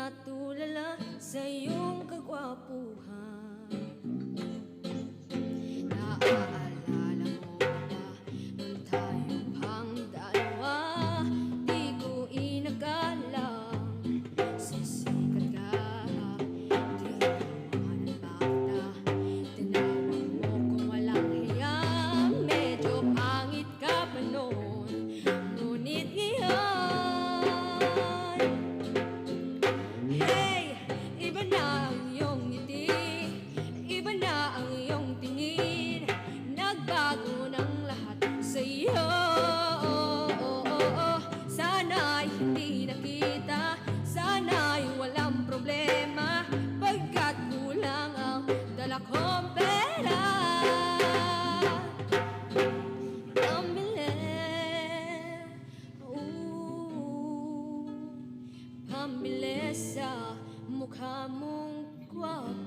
natulala sa iyong kagwapuhan. Naaalala mo ba nung tayo pang dalawa? Di ko inakalang sisikat ka. Di naman bakit tinawag mo kung walang hiya. Medyo pangit ka pa noon, ngunit ngayon, hey, iba na ang iyong ngiti, iba na ang iyong tingin. Nagbago ng lahat sa iyo. Sana'y hindi nakita, sana'y walang problema, pagkat kulang ang dala kong pera. Pambili, pambili sa mukha mong gwapo.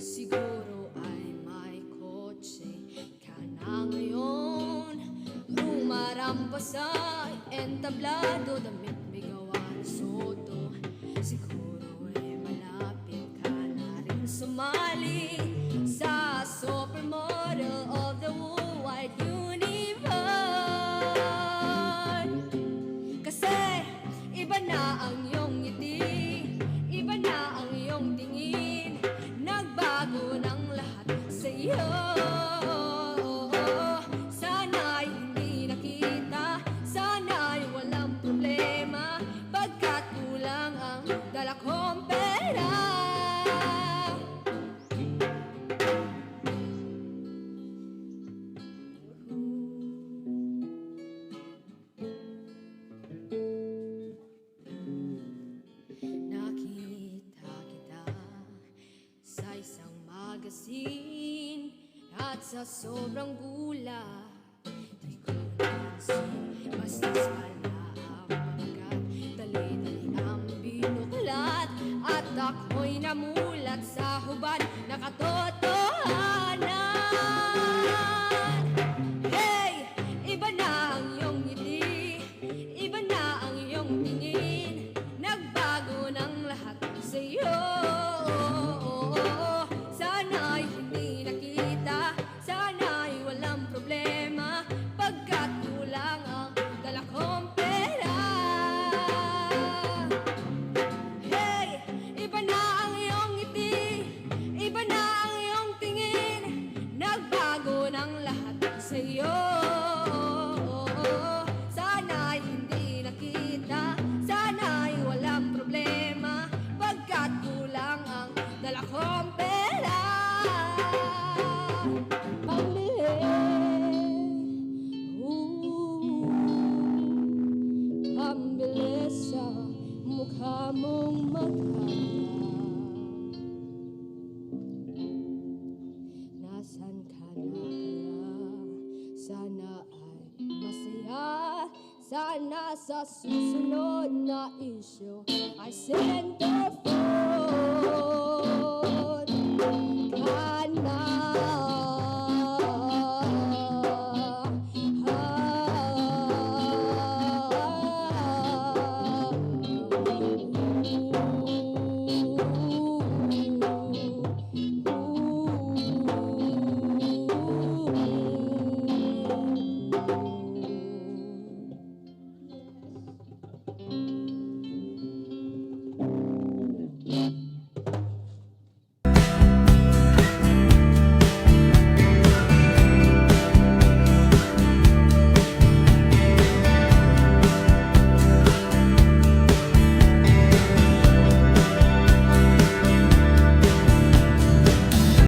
Siguro ay may kotse ka na ngayon, rumarampas sa entablado, damit may gawa ng soto. Siguro ay malapit ka na rin sumali sa supermodel of the wide universe. Kasi iba na ang iyong ngiti, iba na ang iyong tingin. Nagbago ng lahat sa iyo. Sana'y hindi nakita, sana'y walang problema, pagkat kulang ang dala kong pera. Nakita kita sa isang magazine, at sa sobrang gula di ko napansin. Bastos pala ang pagkat, dali-dali ang binuklat, at ako'y namulat sa hubad na katotohanan. Hey, iba na ang iyong ngiti, iba na ang iyong tingin. Nagbago ng lahat sa iyo. Sana'y hindi nakita, sana'y walang problema, pagkat kulang ang dala kong pera. Hey, iba na ang iyong ngiti, iba na ang iyong tingin. Nagbago ng lahat sa iyo. Sana'y hindi nakita, sana'y walang problema, pagkat kulang ang dala kong pera. Pambili, pambili sa mukha mong maganda. Nasaan ka na kaya? Sana ay masaya. Sana sa susunod na issue ay centerfold.